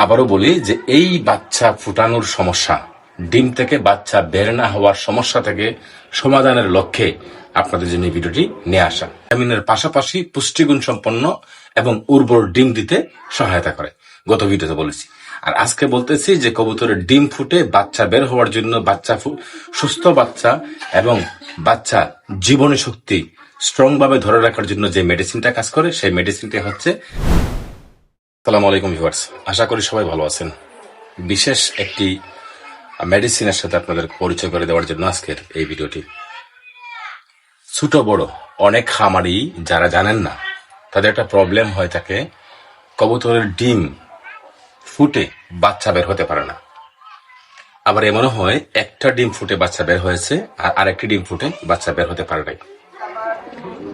আবারও বলি যে এই বাচ্চা ফুটানোর সমস্যা, ডিম থেকে বাচ্চা বের না হওয়ার সমস্যা থেকে সমাধানের লক্ষ্যে আপনাদের জন্য এই ভিডিওটি নিয়ে আসা। ভিটামিনের পাশাপাশি পুষ্টিগুণ সম্পন্ন এবং উর্বর ডিম দিতে সহায়তা করে, গত ভিডিওতে বলেছি। আর আজকে বলতেছি যে কবুতরের ডিম ফুটে বাচ্চা বের হওয়ার জন্য, সুস্থ বাচ্চা এবং বাচ্চা জীবনী শক্তি স্ট্রং ভাবে ধরে রাখার জন্য যে মেডিসিনটা কাজ করে, সেই মেডিসিনটা হচ্ছে। আসসালামু আলাইকুম ভিউয়ার্স, আশা করি সবাই ভালো আছেন। বিশেষ একটি মেডিসিনের সাথে আপনাদের পরিচয় করে দেওয়ার জন্য আজকের এই ভিডিওটি। ছোট বড় অনেক খামারি যারা জানেন না, তাদের একটা প্রবলেম হয়ে থাকে, কবুতরের ডিম ফুটে বাচ্চা বের হতে পারে না। আবার এমনও হয় একটা ডিম ফুটে বাচ্চা বের হয়েছে আর আরেকটি ডিম ফুটে বাচ্চা বের হতে পারে নাই।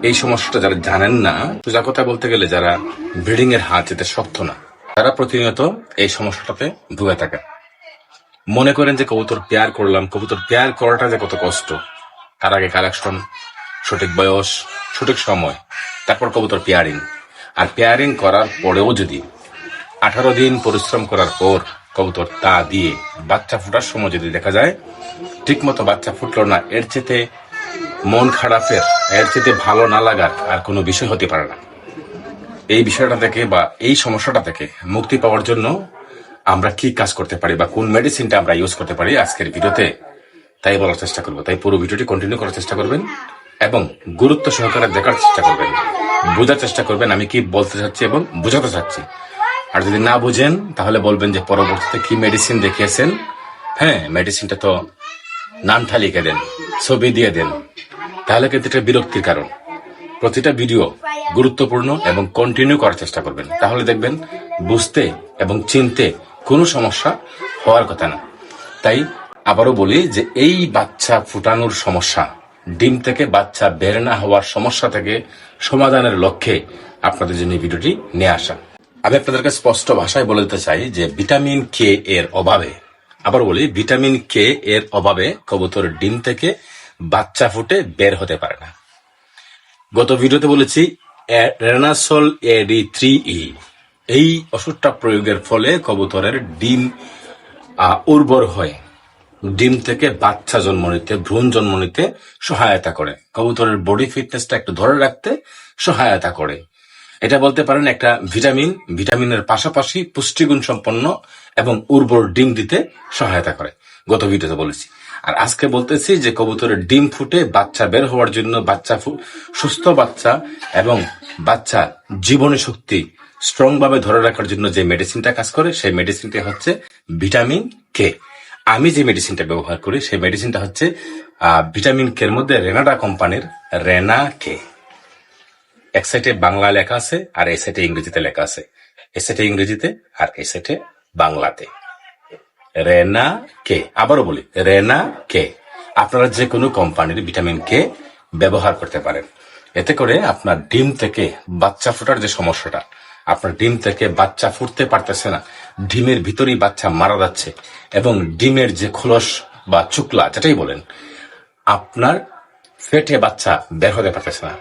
এই সমস্যাটা যারা জানেন না, সোজা কথা বলতে গেলে যারা ব্রিডিং এর হাত যেতে শক্ত না, তারা প্রতিনিয়ত এই সমস্যাটাতে ভুগে থাকে। মনে করেন যে কবুতর পেয়ার করলাম, কবুতর পেয়ার করাটা যে কত কষ্ট, তার আগে কালেকশন, সঠিক বয়স, সঠিক সময়, তারপর কবুতর পেয়ারিং। আর পেয়ারিং করার পরেও যদি 18 দিন পরিশ্রম করার পর কবুতর তা দিয়ে বাচ্চা ফুটার সময় যদি দেখা যায় ঠিক মতো বাচ্চা ফুটলো না, এর চেয়ে মন খারাপের, এর চেয়ে ভালো না লাগার আর কোনো বিষয় হতে পারে না। এই বিষয়টা থেকে বা এই সমস্যাটা থেকে মুক্তি পাওয়ার জন্য আমরা কি কাজ করতে পারি বা কোন মেডিসিনটা আমরা ইউজ করতে পারি আজকের ভিডিওতে তাই বলার চেষ্টা করবো। তাই পুরো ভিডিওটি কন্টিনিউ করার চেষ্টা করবেন এবং গুরুত্ব সহকারে দেখার চেষ্টা করবেন, বোঝার চেষ্টা করবেন আমি কি বলতে চাচ্ছি এবং বোঝাতে চাচ্ছি। আর যদি না বুঝেন তাহলে বলবেন যে পরবর্তীতে কি মেডিসিন দেখিয়েছেন, হ্যাঁ মেডিসিনটা তো নামটা লিখে দেন, ছবি দিয়ে দেন, তাহলে কিন্তু এটা বিরক্তির কারণ। প্রতিটা ভিডিও গুরুত্বপূর্ণ এবং কন্টিনিউ করার চেষ্টা করবেন, তাহলে দেখবেন বুঝতে এবং চিনতে কোনো সমস্যা হওয়ার কথা না। তাই আবারও বলি যে এই বাচ্চা ফুটানোর সমস্যা, ডিম থেকে বাচ্চা বের না হওয়ার সমস্যা থেকে সমাধানের লক্ষ্যে আপনাদের জন্য এই ভিডিওটি নিয়ে আসা। আমি আপনাদেরকে স্পষ্ট ভাষায় বলে দিতে চাই যে ভিটামিন কে এর অভাবে, আবার বলি ভিটামিন কে এর অভাবে কবুতর ডিম থেকে বাচ্চা ফুটে বের হতে পারে না। গত ভিডিওতে বলেছি রেনাসল AD3E, এই ওষুধটা প্রয়োগের ফলে কবুতরের ডিম উর্বর হয়, ডিম থেকে বাচ্চা জন্ম নিতে, ভ্রূণ জন্ম নিতে সহায়তা করে, কবুতরের বডি ফিটনেসটা একটু ধরে রাখতে সহায়তা করে। এটা বলতে পারেন একটা ভিটামিনের পাশাপাশি পুষ্টিগুণ সম্পন্ন এবং উর্বর ডিম দিতে সহায়তা করে, গত ভিডিওতে বলেছি। আর আজকে বলতেছি যে কবুতরের ডিম ফুটে বাচ্চা বের হওয়ার জন্য, সুস্থ বাচ্চা এবং বাচ্চা জীবনী শক্তি স্ট্রং ভাবে ধরে রাখার জন্য যে মেডিসিনটা কাজ করে, সেই মেডিসিনটা হচ্ছে ভিটামিন কে। আমি যে মেডিসিনটা ব্যবহার করি সেই মেডিসিনটা হচ্ছে ভিটামিন কে এর মধ্যে রেনাডা কোম্পানির রেনা কে। এক সাইডে বাংলা লেখা আছে আর এই সাইডে ইংরেজিতে লেখা আছে, এই সাইডে ইংরেজিতে আর এই সাইডে বাংলাতে। রেনা কে, আবারও বলি রেনা কে। আপনারা যে কোনো কোম্পানির ভিটামিন কে ব্যবহার করতে পারেন। এতে করে আপনার ডিম থেকে বাচ্চা ফোটার যে সমস্যাটা, আপনার ডিম থেকে বাচ্চা ফুটতে পারতেছে না, ডিমের ভিতরেই বাচ্চা মারা যাচ্ছে এবং ডিমের যে খোলস বা চুকলা যেটাই বলেন, আপনার ফেটে বাচ্চা বের হতে পারতেছে না,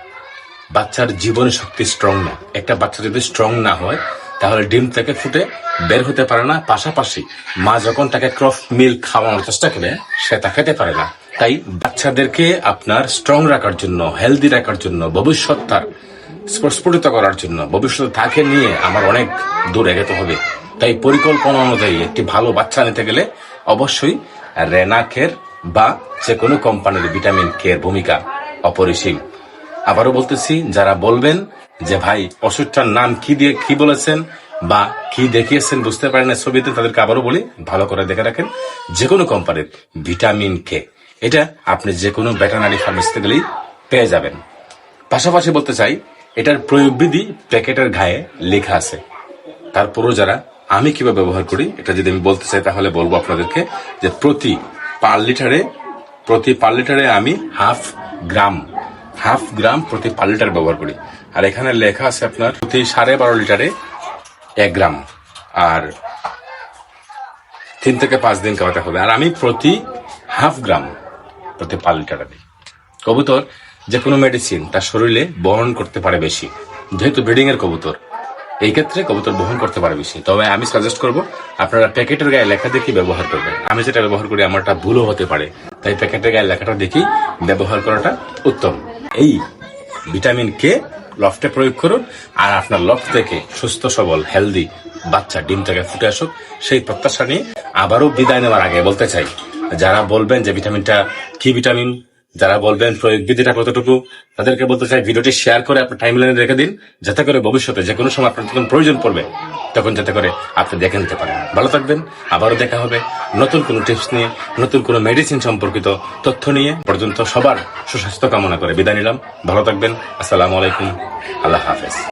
বাচ্চার জীবনী শক্তি স্ট্রং না। একটা বাচ্চা যদি স্ট্রং না হয় তাহলে ডিম থেকে ফুটে বের হতে পারে না। পাশাপাশি মা যখন তাকে ক্রস মিল্ক খাওয়ানোর চেষ্টা করে সে তা খেতে পারে না। তাই বাচ্চাদেরকে আপনার স্ট্রং রাখার জন্য, হেলদি রাখার জন্য, ভবিষ্যৎ তার স্ফুটিত করার জন্য, ভবিষ্যতে তাকে নিয়ে আমার অনেক দূর এগোতে হবে। তাই পরিকল্পনা অনুযায়ী একটি ভালো বাচ্চা নিতে গেলে অবশ্যই রেনাকের বা যে কোনো কোম্পানির ভিটামিন কে এর ভূমিকা অপরিসীম। আবারও বলতেছি, যারা বলবেন যে ভাই ওষুধটার নাম কি বলেছেন বা কি দেখিয়েছেন বুঝতে পারেন না ছবিতে, তাদেরকে আবারও বলি ভালো করে দেখে রাখেন যে কোনো কোম্পানির ভিটামিন কে। এটা আপনি যে কোনো ভেটেরিনারি ফার্মেসিতে গেলেই পেয়ে যাবেন। পাশাপাশি বলতে চাই, এটার প্রয়োগ বিধি প্যাকেটের গায়ে লেখা আছে। তারপরও যারা আমি কিভাবে ব্যবহার করি এটা যদি আমি বলতে চাই তাহলে বলবো আপনাদেরকে যে প্রতি পার লিটারে আমি হাফ গ্রাম প্রতি পার লিটার ব্যবহার করি। আর এখানে লেখা আছে আপনার প্রতি 12.5 লিটারে 1 গ্রাম, আর 3 থেকে 5 দিন খাওয়াতে হবে। আর আমি প্রতি হাফ গ্রাম প্রতি পার লিটারে দিই। কবুতর যে কোনো মেডিসিন তার শরীরে বহন করতে পারে বেশি, যেহেতু ব্রিডিং এর কবুতর এই ক্ষেত্রে কবুতর বহন করতে পারে বেশি। তবে আমি সাজেস্ট করব আপনারা প্যাকেটের গায়ে লেখা দেখে ব্যবহার করবেন। আমি যেটা ব্যবহার করি আমারটা ভুলও হতে পারে, তাই প্যাকেটের গায়ে লেখাটা দেখি ব্যবহার করাটা উত্তম। এই ভিটামিন কে লফটে প্রয়োগ করুন, আর আপনার লফট থেকে সুস্থ সবল হেলদি বাচ্চা ডিম থেকে ফুটে আসুক, সেই প্রত্যাশা নিয়ে আবারও বিদায় নেওয়ার আগে বলতে চাই, যারা বলবেন যে ভিটামিনটা কি ভিটামিন, যারা বলবেন প্রয়োগ বিধিটা কতটুকু, তাদেরকে বলতে চাই ভিডিওটি শেয়ার করে আপনার টাইমলাইনে রেখে দিন, যাতে করে ভবিষ্যতে যে কোনো সময় আপনার যখন প্রয়োজন পড়বে তখন যাতে করে আপনি দেখে নিতে পারেন। ভালো থাকবেন, আবারও দেখা হবে নতুন কোনো টিপস নিয়ে, নতুন কোনো মেডিসিন সম্পর্কিত তথ্য নিয়ে। পর্যন্ত সবার সুস্বাস্থ্য কামনা করে বিদায় নিলাম। ভালো থাকবেন। আসসালামু আলাইকুম, আল্লাহ হাফেজ।